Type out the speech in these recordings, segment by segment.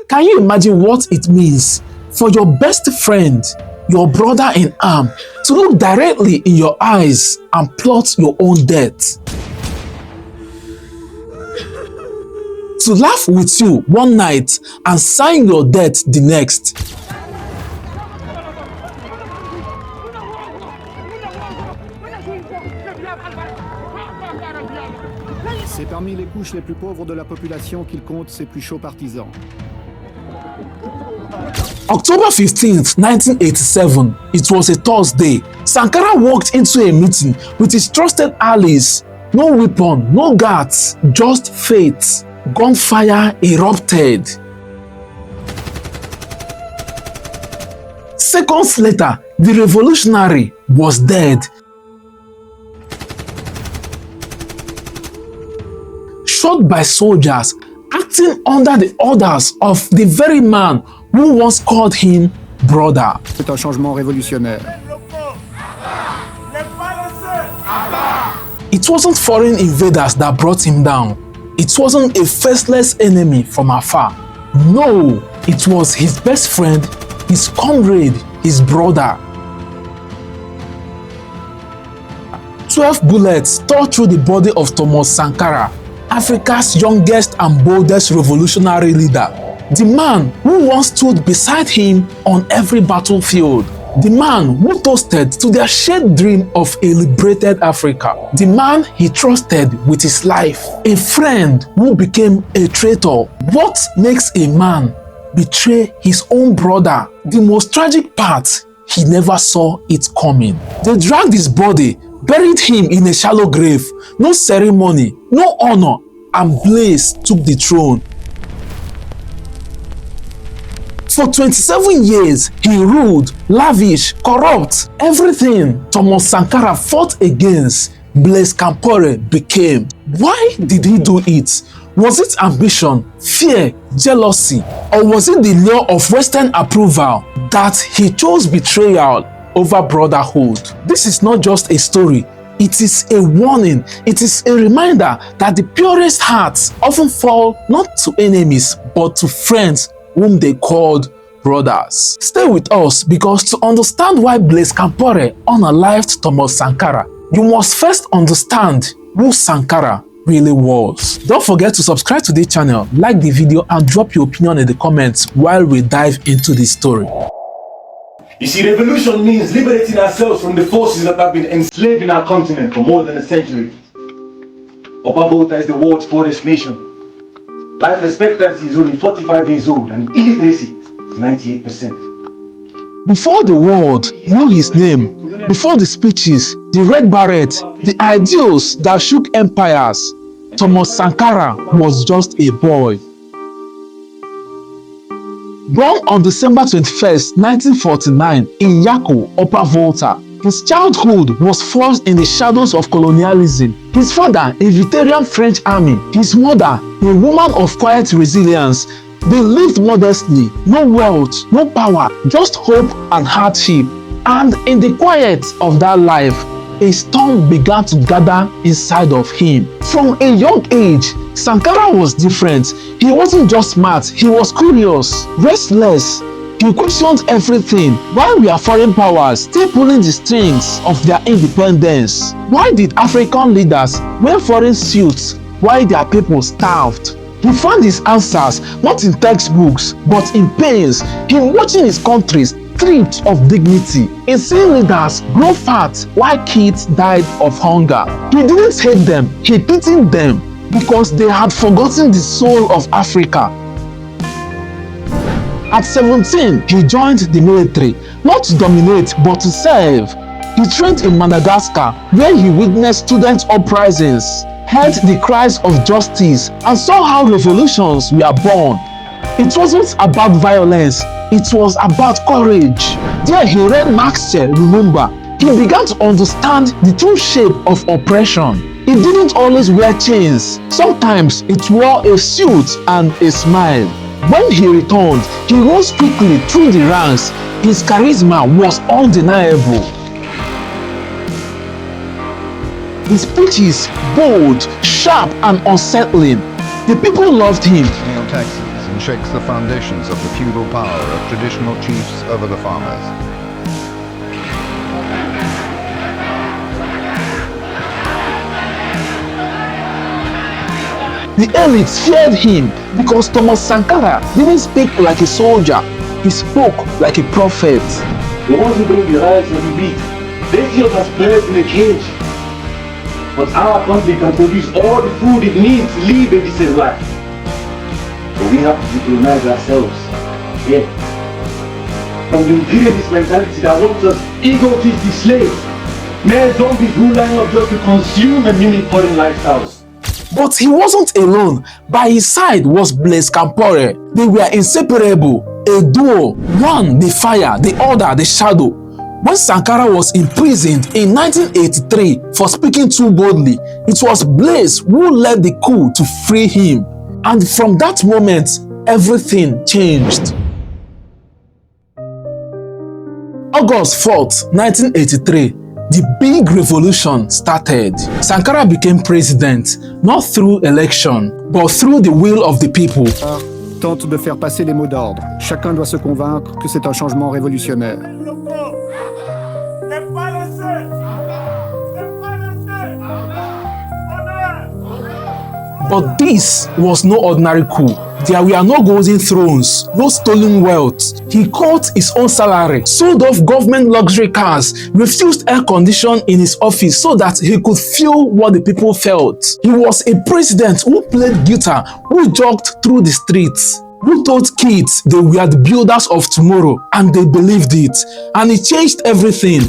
Can you imagine what it means for your best friend, your brother in arm, to look directly in your eyes and plot your own death? To laugh with you one night and sign your death the next. C'est parmi les couches les plus pauvres de la population qu'il compte ses plus chauds partisans. October 15th, 1987, it was a Thursday. Sankara walked into a meeting with his trusted allies. No weapon, no guards, just fate. Gunfire erupted. Seconds later, the revolutionary was dead. Shot by soldiers acting under the orders of the very man who once called him brother. C'est un changement révolutionnaire. It wasn't foreign invaders that brought him down. It wasn't a faceless enemy from afar. No, it was his best friend, his comrade, his brother. 12 bullets tore through the body of Thomas Sankara, Africa's youngest and boldest revolutionary leader. The man who once stood beside him on every battlefield. The man who toasted to their shared dream of a liberated Africa. The man he trusted with his life. A friend who became a traitor. What makes a man betray his own brother? The most tragic part, he never saw it coming. They dragged his body, buried him in a shallow grave. No ceremony, no honor, and Blaise took the throne. For 27 years, he ruled, lavish, corrupt, everything Thomas Sankara fought against, Blaise Compaoré became. Why did he do it? Was it ambition, fear, jealousy, or was it the lure of Western approval that he chose betrayal over brotherhood? This is not just a story. It is a warning. It is a reminder that the purest hearts often fall not to enemies, but to friends whom they called brothers. Stay with us, because to understand why Blaise Compaoré unalived Thomas Sankara, you must first understand who Sankara really was. Don't forget to subscribe to this channel, like the video, and drop your opinion in the comments while we dive into this story. You see, revolution means liberating ourselves from the forces that have been enslaving our continent for more than a century. Opabota is the world's poorest nation. Life expectancy is only 45 years old and illiteracy is 98%. Before the world knew his name, before the speeches, the red beret, the ideals that shook empires, Thomas Sankara was just a boy. Born on December 21st, 1949 in Yako, Upper Volta, his childhood was forged in the shadows of colonialism. His father, a veteran French army, his mother, a woman of quiet resilience. They lived modestly, no wealth, no power, just hope and hardship. And in the quiet of that life, a storm began to gather inside of him. From a young age, Sankara was different. He wasn't just smart, he was curious, restless. He questioned everything. Why were foreign powers still pulling the strings of their independence? Why did African leaders wear foreign suits while their people starved? He found his answers not in textbooks, but in pains, in watching his country stripped of dignity, in seeing leaders grow fat while kids died of hunger. He didn't hate them, he pitied them, because they had forgotten the soul of Africa. At 17, he joined the military, not to dominate, but to serve. He trained in Madagascar, where he witnessed student uprisings, heard the cries of justice, and saw how revolutions were born. It wasn't about violence, it was about courage. There he read Marx Remember. He began to understand the true shape of oppression. He didn't always wear chains. Sometimes it wore a suit and a smile. When he returned, he rose quickly through the ranks. His charisma was undeniable. His speeches bold, sharp, and unsettling. The people loved him. and shakes the foundations of the feudal power of traditional chiefs over the farmers. The elites feared him because Thomas Sankara didn't speak like a soldier, he spoke like a prophet. The ones who bring the riots and the beat, they see us as birds in a cage. But our country can produce all the food it needs to live a decent life. But we have to decolonize ourselves. Yeah. From the imperialist mentality that wants us ego-teach the slaves. Mere zombies who line up just to consume and mimic foreign lifestyles. But he wasn't alone. By his side was Blaise Compaoré. They were inseparable, a duo, one the fire, the other the shadow. When Sankara was imprisoned in 1983 for speaking too boldly, it was Blaise who led the coup to free him. And from that moment, everything changed. August 4th, 1983, the big revolution started. Sankara became president, not through election, but through the will of the people. Tente de faire passer les mots d'ordre. Chacun doit se convaincre que c'est un changement révolutionnaire. But this was no ordinary coup. There were no golden thrones, no stolen wealth. He cut his own salary, sold off government luxury cars, refused air conditioning in his office so that he could feel what the people felt. He was a president who played guitar, who jogged through the streets, who told kids they were the builders of tomorrow, and they believed it. And he changed everything.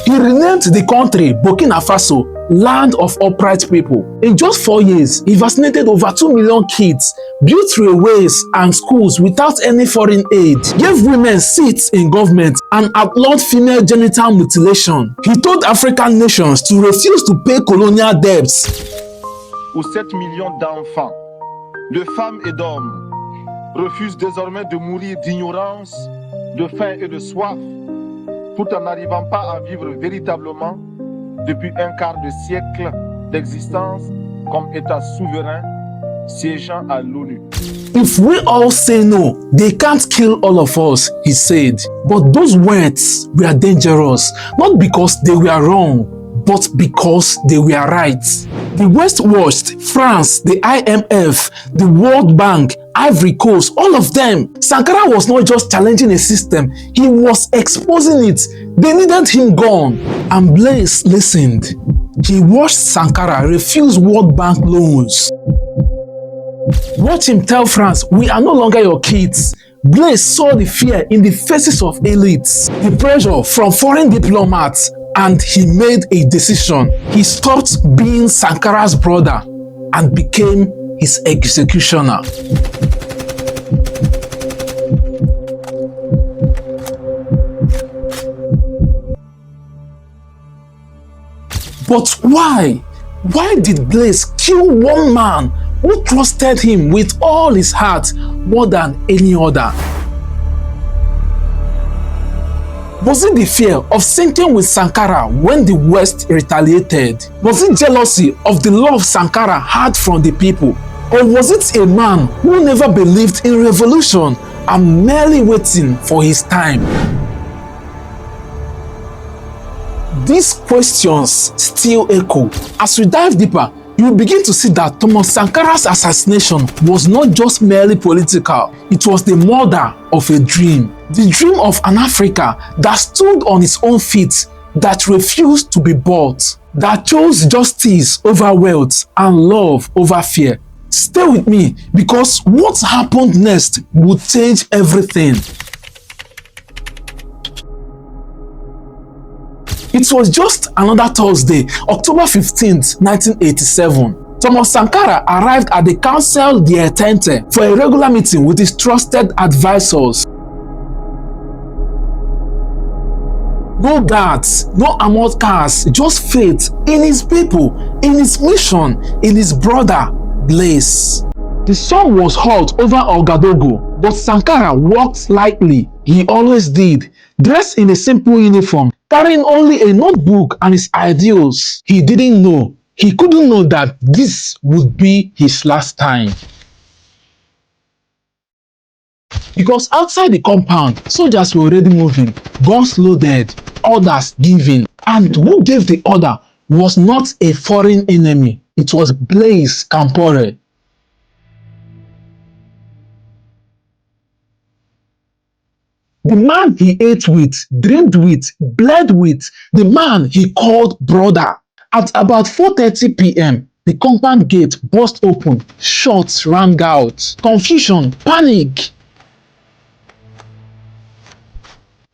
He renamed the country Burkina Faso, land of upright people. In just 4 years, he vaccinated over 2 million kids, built railways and schools without any foreign aid, gave women seats in government, and outlawed female genital mutilation. He told African nations to refuse to pay colonial debts. Où 7 millions d'enfants, de femmes et d'hommes, refusent désormais de mourir d'ignorance, de faim et de soif, tout en n'arrivant pas à vivre véritablement depuis un quart de siècle d'existence comme État souverain siégeant à l'ONU. If we all say no, they can't kill all of us, he said. But those words were dangerous, not because they were wrong, but because they were right. The West watched France, the IMF, the World Bank, Ivory Coast, all of them. Sankara was not just challenging a system, he was exposing it. They needed him gone. And Blaise listened. He watched Sankara refuse World Bank loans. Watch him tell France, we are no longer your kids. Blaise saw the fear in the faces of elites, the pressure from foreign diplomats, and he made a decision. He stopped being Sankara's brother and became his executioner. But why? Why did Blaise kill one man who trusted him with all his heart more than any other? Was it the fear of sinking with Sankara when the West retaliated? Was it jealousy of the love Sankara had from the people? Or was it a man who never believed in revolution and merely waiting for his time? These questions still echo. As we dive deeper, you will begin to see that Thomas Sankara's assassination was not just merely political, it was the murder of a dream. The dream of an Africa that stood on its own feet, that refused to be bought, that chose justice over wealth and love over fear. Stay with me, because what happened next would change everything. It was just another Thursday, October 15th, 1987. Thomas Sankara arrived at the Council d'Étente for a regular meeting with his trusted advisors. No guards, no armored cars, just faith in his people, in his mission, in his brother, Blaise. The sun was hot over Ouagadougou, but Sankara walked lightly. He always did, dressed in a simple uniform, carrying only a notebook and his ideals. He didn't know He couldn't know that this would be his last time. Because outside the compound, soldiers were already moving, guns loaded, orders given. And who gave the order was not a foreign enemy. It was Blaise Compaoré. The man he ate with, dreamed with, bled with, the man he called brother. At about 4:30 p.m., the compound gate burst open, shots rang out, confusion, panic.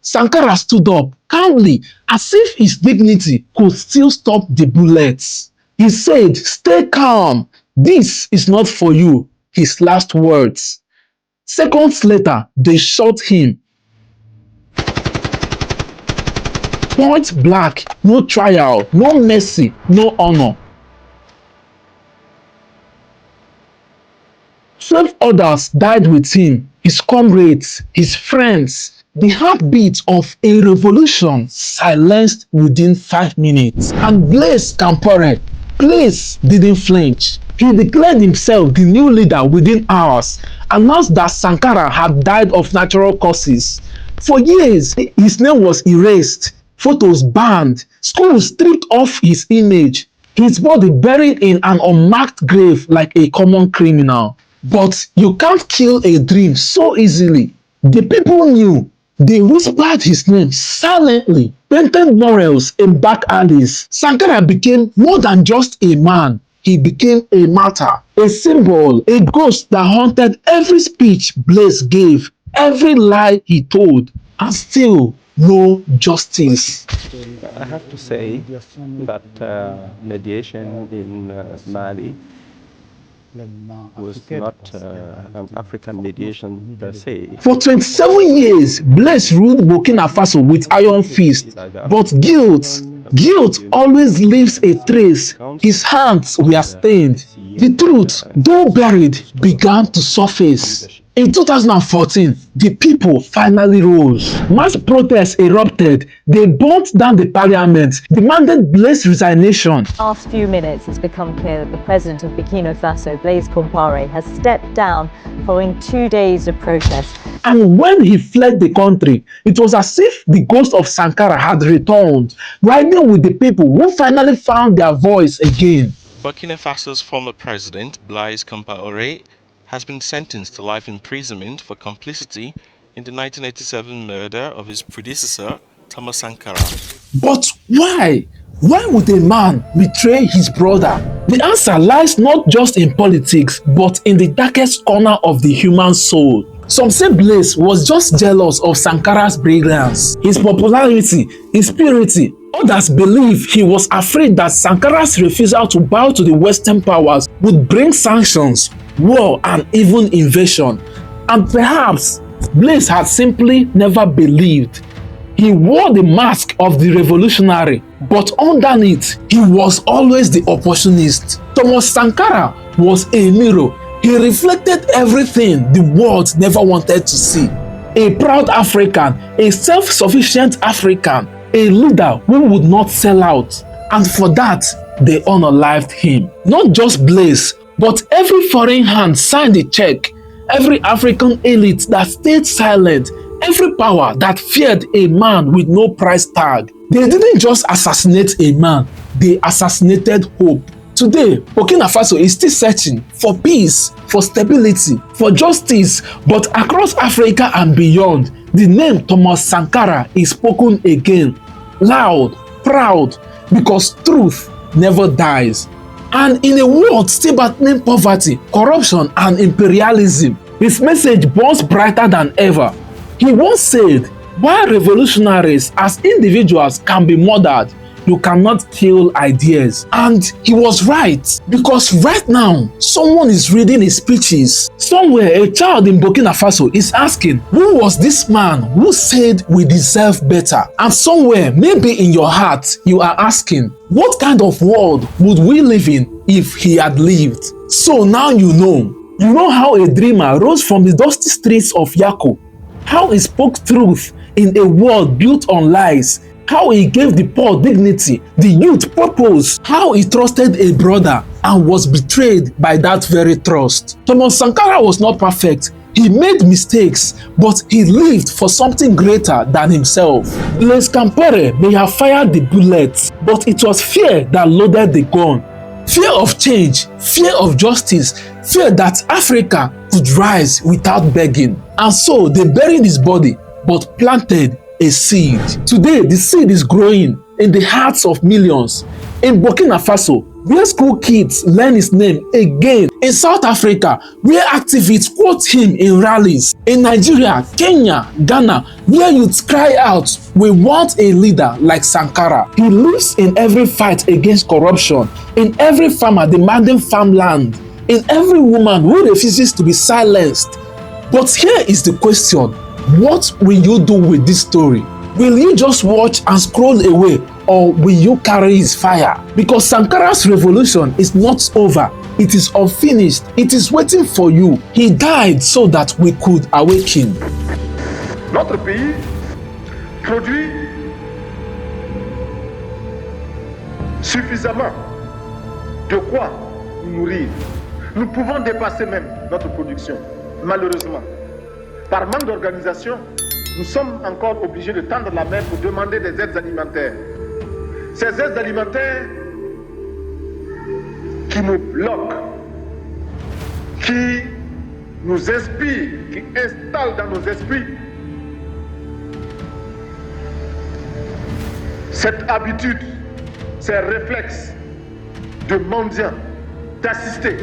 Sankara stood up calmly, as if his dignity could still stop the bullets. He said, "Stay calm. This is not for you." His last words. Seconds later, they shot him. Point blank, no trial, no mercy, no honor. 12 others died with him, his comrades, his friends. The heartbeat of a revolution silenced within 5 minutes. And Blaise Compaoré, Blaise didn't flinch. He declared himself the new leader within hours, announced that Sankara had died of natural causes. For years, his name was erased, photos banned, schools stripped off his image, his body buried in an unmarked grave like a common criminal. But you can't kill a dream so easily. The people knew. They whispered his name silently, painted murals in back alleys. Sankara became more than just a man. He became a martyr, a symbol, a ghost that haunted every speech Blaise gave, every lie he told, and still no justice. I have to say that mediation in Mali was not an African mediation per se. For 27 years, Blaise ruled Burkina Faso with iron fist. But guilt always leaves a trace. His hands were stained. The truth, though buried, began to surface. In 2014, the people finally rose. Mass protests erupted. They burnt down the parliament, demanded Blaise's resignation. Last few minutes, it's become clear that the president of Burkina Faso, Blaise Compaoré, has stepped down following 2 days of protest. And when he fled the country, it was as if the ghost of Sankara had returned, riding with the people who finally found their voice again. Burkina Faso's former president, Blaise Compaoré, has been sentenced to life imprisonment for complicity in the 1987 murder of his predecessor, Thomas Sankara. But why? Why would a man betray his brother? The answer lies not just in politics, but in the darkest corner of the human soul. Some say Blaise was just jealous of Sankara's brilliance, his popularity, his purity. Others believe he was afraid that Sankara's refusal to bow to the Western powers would bring sanctions, war, and even invasion. And perhaps Blaise had simply never believed. He wore the mask of the revolutionary, but underneath, he was always the opportunist. Thomas Sankara was a mirror. He reflected everything the world never wanted to see. A proud African, a self-sufficient African, a leader who would not sell out. And for that, they unalived him. Not just Blaise, but every foreign hand signed the check. Every African elite that stayed silent. Every power that feared a man with no price tag. They didn't just assassinate a man, they assassinated hope. Today, Burkina Faso is still searching for peace, for stability, for justice, but across Africa and beyond, the name Thomas Sankara is spoken again, loud, proud, because truth never dies. And in a world still battling poverty, corruption, and imperialism, his message burns brighter than ever. He once said, while revolutionaries as individuals can be murdered, you cannot kill ideas. And he was right, because right now, someone is reading his speeches. Somewhere, a child in Burkina Faso is asking, who was this man who said we deserve better? And somewhere, maybe in your heart, you are asking, what kind of world would we live in if he had lived? So now you know. You know how a dreamer rose from the dusty streets of Yako, how he spoke truth in a world built on lies, how he gave the poor dignity, the youth purpose, how he trusted a brother and was betrayed by that very trust. Thomas Sankara was not perfect. He made mistakes, but he lived for something greater than himself. Blaise Compaoré may have fired the bullets, but it was fear that loaded the gun. Fear of change, fear of justice, fear that Africa could rise without begging. And so they buried his body, but planted a seed. Today, the seed is growing in the hearts of millions. In Burkina Faso, where school kids learn his name again. In South Africa, where activists quote him in rallies. In Nigeria, Kenya, Ghana, where youths cry out, we want a leader like Sankara. He lives in every fight against corruption, in every farmer demanding farmland, in every woman who refuses to be silenced. But here is the question: what will you do with this story? Will you just watch and scroll away, or will you carry his fire? Because Sankara's revolution is not over. It is unfinished. It is waiting for you. He died so that we could awaken. Notre pays produit suffisamment de quoi nous nourrir. Nous pouvons dépasser même notre production, malheureusement. Par manque d'organisation, nous sommes encore obligés de tendre la main pour demander des aides alimentaires. Ces aides alimentaires qui nous bloquent, qui nous inspirent, qui installent dans nos esprits cette habitude, ces réflexes de mendiants, d'assister.